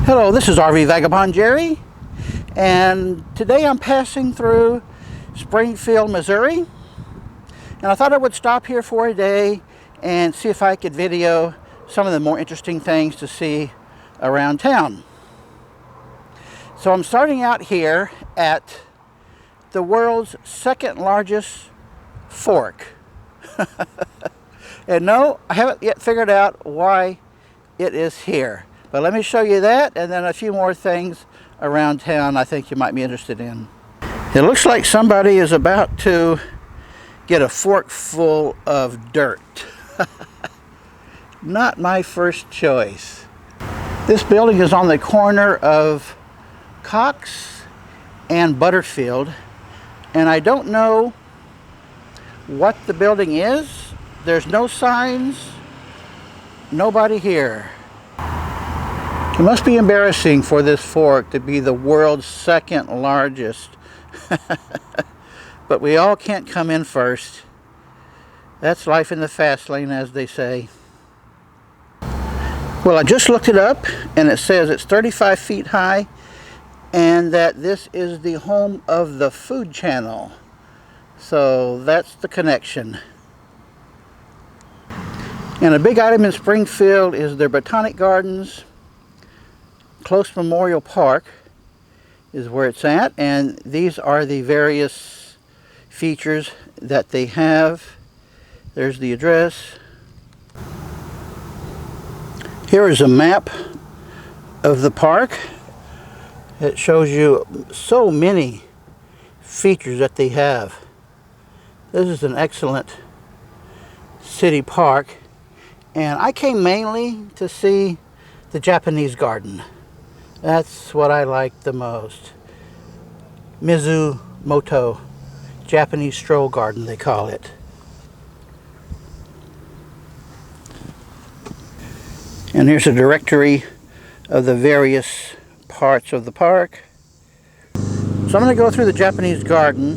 Hello, this is RV Vagabond Jerry, and today I'm passing through Springfield, Missouri, and I thought I would stop here for a day and see if I could video some of the more interesting things to see around town. So I'm starting out here at the world's second largest fork. And no, I haven't yet figured out why it is here. But let me show you that, and then a few more things around town I think you might be interested in. It looks like somebody is about to get a fork full of dirt. Not my first choice. This building is on the corner of Cox and Butterfield, and I don't know what the building is. There's no signs, nobody here. It must be embarrassing for this fork to be the world's second largest. But we all can't come in first. That's life in the fast lane, as they say. Well, I just looked it up, and it says it's 35 feet high, and that this is the home of the Food Channel. So that's the connection. And a big item in Springfield is their Botanic Gardens. Close Memorial Park is where it's at, and these are the various features that they have. There's the address. Here is a map of the park. It shows you so many features that they have. This is an excellent city park, and I came mainly to see the Japanese garden. That's what I like the most. Mizumoto, Japanese stroll garden they call it. And here's a directory of the various parts of the park. So I'm going to go through the Japanese garden,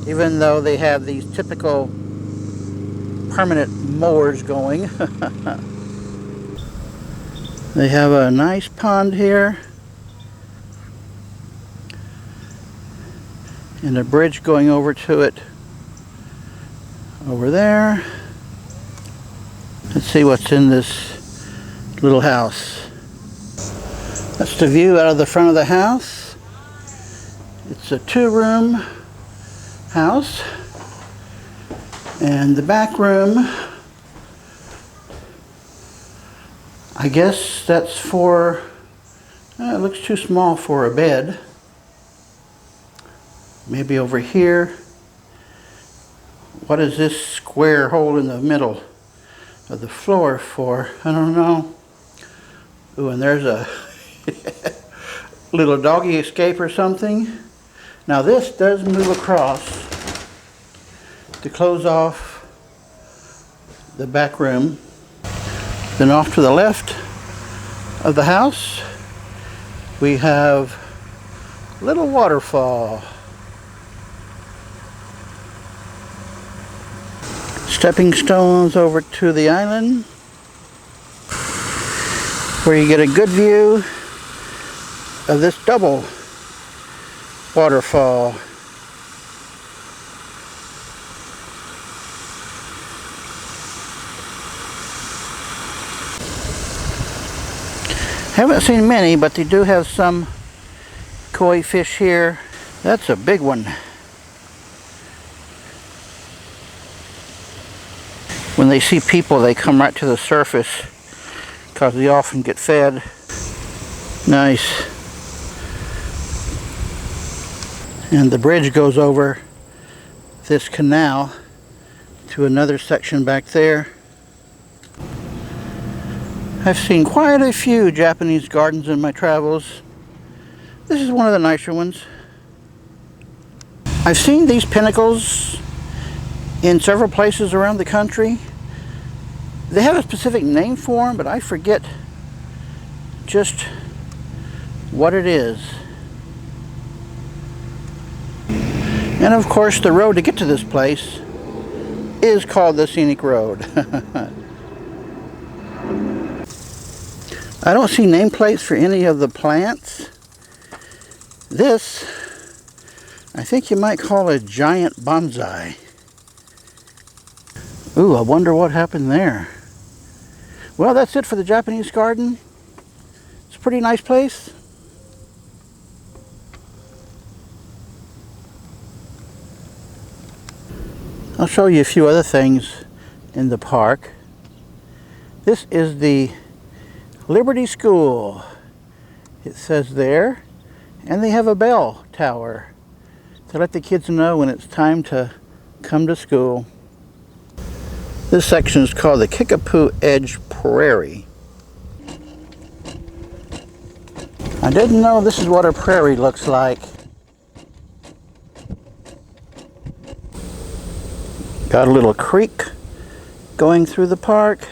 even though they have these typical permanent mowers going. They have a nice pond here, and a bridge going over to it over there. Let's see what's in this little house. That's the view out of the front of the house. It's a two-room house, and the back room, I guess that's for, it looks too small for a bed. Maybe over here. What is this square hole in the middle of the floor for? I don't know. Ooh, and there's a little doggy escape or something. Now this does move across to close off the back room. Then off to the left of the house, we have a little waterfall. Stepping stones over to the island, where you get a good view of this double waterfall. Haven't seen many, but they do have some koi fish here. That's a big one. When they see people, they come right to the surface because they often get fed. Nice. And the bridge goes over this canal to another section back there. I've seen quite a few Japanese gardens in my travels. This is one of the nicer ones. I've seen these pinnacles in several places around the country. They have a specific name for them, but I forget just what it is. And of course, the road to get to this place is called the Scenic Road. I don't see nameplates for any of the plants. This, I think you might call a giant bonsai. Ooh, I wonder what happened there. Well, that's it for the Japanese garden. It's a pretty nice place. I'll show you a few other things in the park. This is the Liberty School. It says there, and they have a bell tower to let the kids know when it's time to come to school. This section is called the Kickapoo Edge Prairie. I didn't know this is what a prairie looks like. Got a little creek going through the park.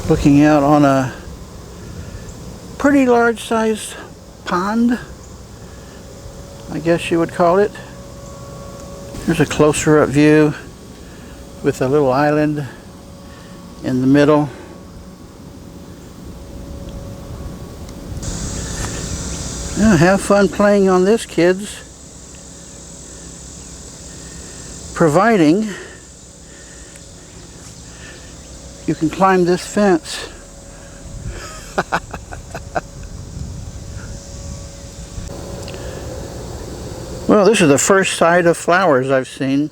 Looking out on a pretty large sized pond, I guess you would call it. Here's a closer up view with a little island in the middle. Yeah, have fun playing on this, kids. Providing you can climb this fence. Well, this is the first sight of flowers I've seen.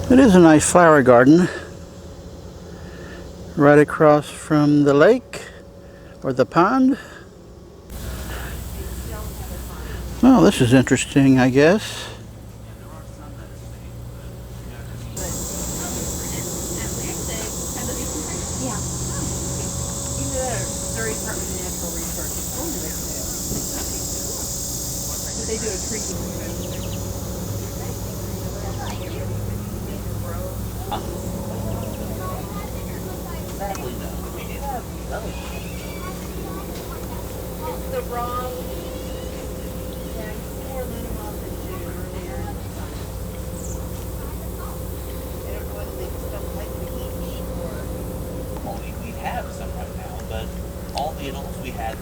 It is a nice flower garden right across from the lake or the pond. Well, this is interesting, I guess.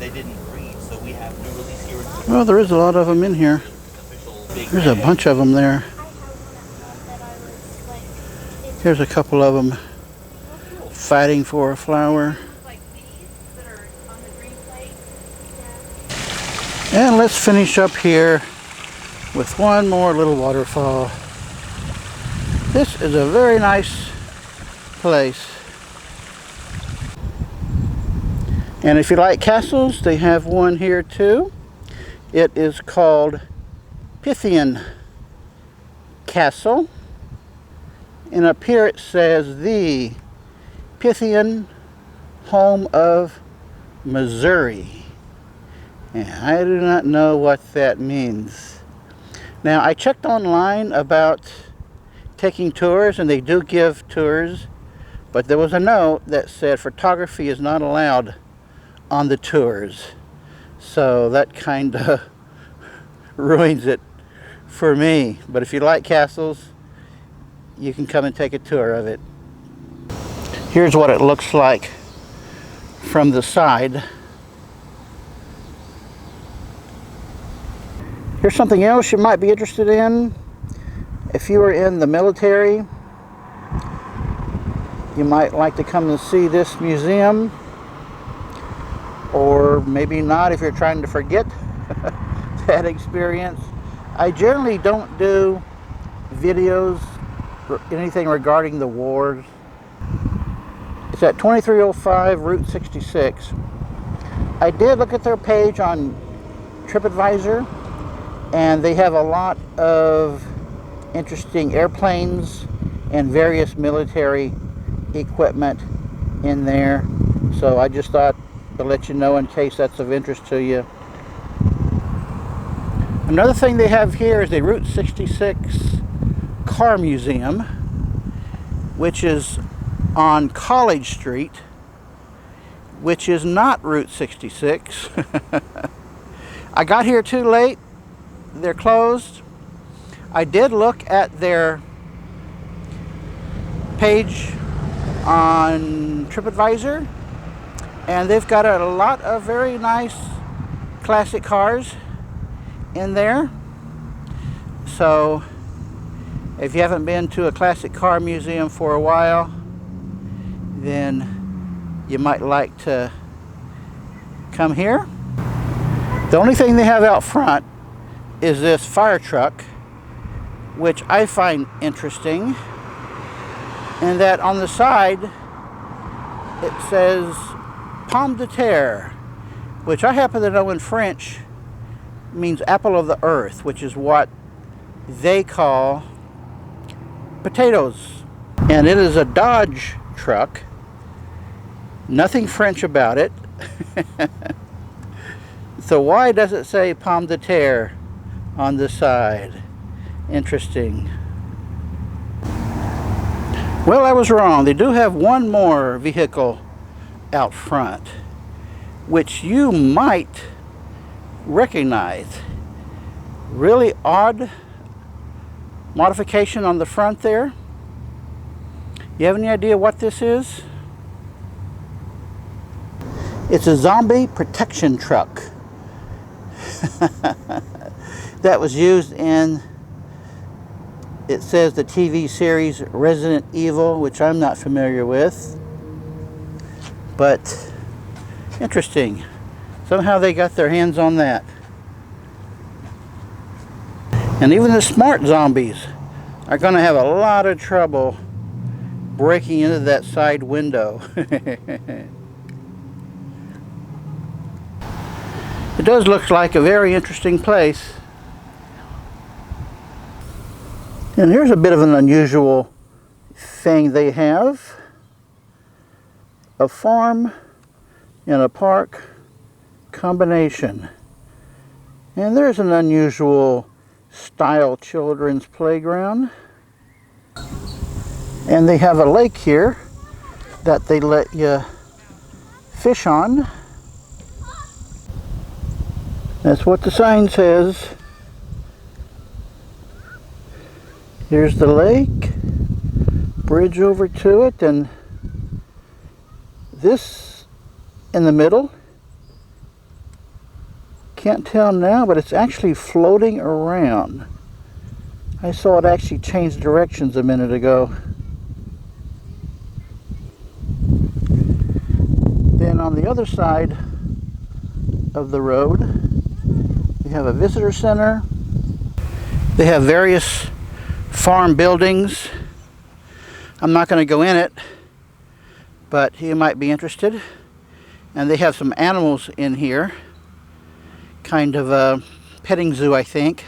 They didn't breed, so we have new release here. Well, there is a lot of them in here. There's a bunch of them there. Here's a couple of them fighting for a flower. And let's finish up here with one more little waterfall. This is a very nice place. And if you like castles, they have one here too. It is called Pythian Castle. And up here it says the Pythian Home of Missouri. And I do not know what that means. Now, I checked online about taking tours, and they do give tours, but there was a note that said photography is not allowed on the tours. So that kind of ruins it for me. But if you like castles, you can come and take a tour of it. Here's what it looks like from the side. Here's something else you might be interested in. If you were in the military, you might like to come and see this museum. Or maybe not if you're trying to forget that experience. I generally don't do videos or anything regarding the wars. It's at 2305 Route 66. I did look at their page on TripAdvisor, and they have a lot of interesting airplanes and various military equipment in there. So I just thought to let you know in case that's of interest to you. Another thing they have here is the Route 66 Car Museum, which is on College Street, which is not Route 66. I got here too late. They're closed. I did look at their page on TripAdvisor, and they've got a lot of very nice classic cars in there. So if you haven't been to a classic car museum for a while, then you might like to come here. The only thing they have out front is this fire truck, which I find interesting, and that on the side it says pomme de terre, which I happen to know in French means apple of the earth, which is what they call potatoes. And it is a Dodge truck. Nothing French about it. So why does it say pomme de terre on the side? Interesting. Well, I was wrong. They do have one more vehicle out front, which you might recognize. Really odd modification on the front there. You have any idea what this is? It's a zombie protection truck that was used in, it says, the TV series Resident Evil, which I'm not familiar with, but interesting. Somehow they got their hands on that. And even the smart zombies are going to have a lot of trouble breaking into that side window. It does look like a very interesting place. And here's a bit of an unusual thing they have. A farm and a park combination. And there's an unusual style children's playground. And they have a lake here that they let you fish on. That's what the sign says. Here's the lake, bridge over to it, and this in the middle. Can't tell now, but it's actually floating around. I saw it actually change directions a minute ago. Then on the other side of the road, we have a visitor center. They have various farm buildings. I'm not going to go in it, but you might be interested. And they have some animals in here. Kind of a petting zoo, I think.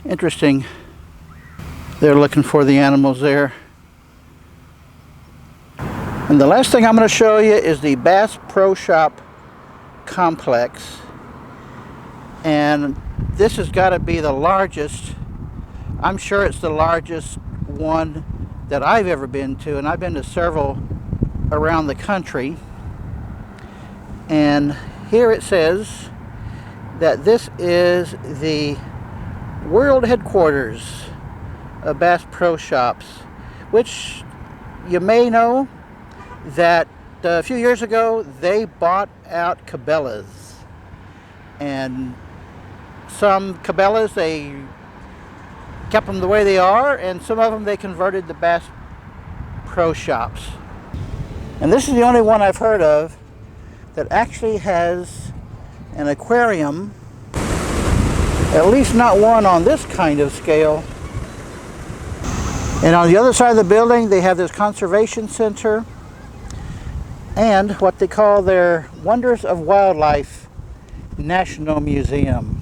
Interesting. They're looking for the animals there. And the last thing I'm going to show you is the Bass Pro Shop complex. And this has got to be the largest. I'm sure it's the largest one that I've ever been to, and I've been to several around the country. And here it says that this is the world headquarters of Bass Pro Shops, which you may know that a few years ago they bought out Cabela's, and some Cabela's they kept them the way they are, and some of them they converted to Bass Pro Shops. And this is the only one I've heard of that actually has an aquarium, at least not one on this kind of scale. And on the other side of the building they have this conservation center and what they call their Wonders of Wildlife National Museum.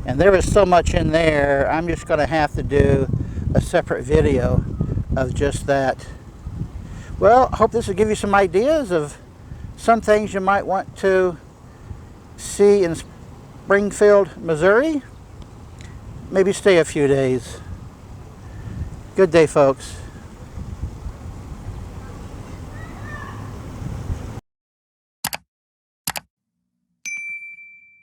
And there is so much in there, I'm just going to have to do a separate video of just that. Well, I hope this will give you some ideas of some things you might want to see in Springfield, Missouri. Maybe stay a few days. Good day, folks.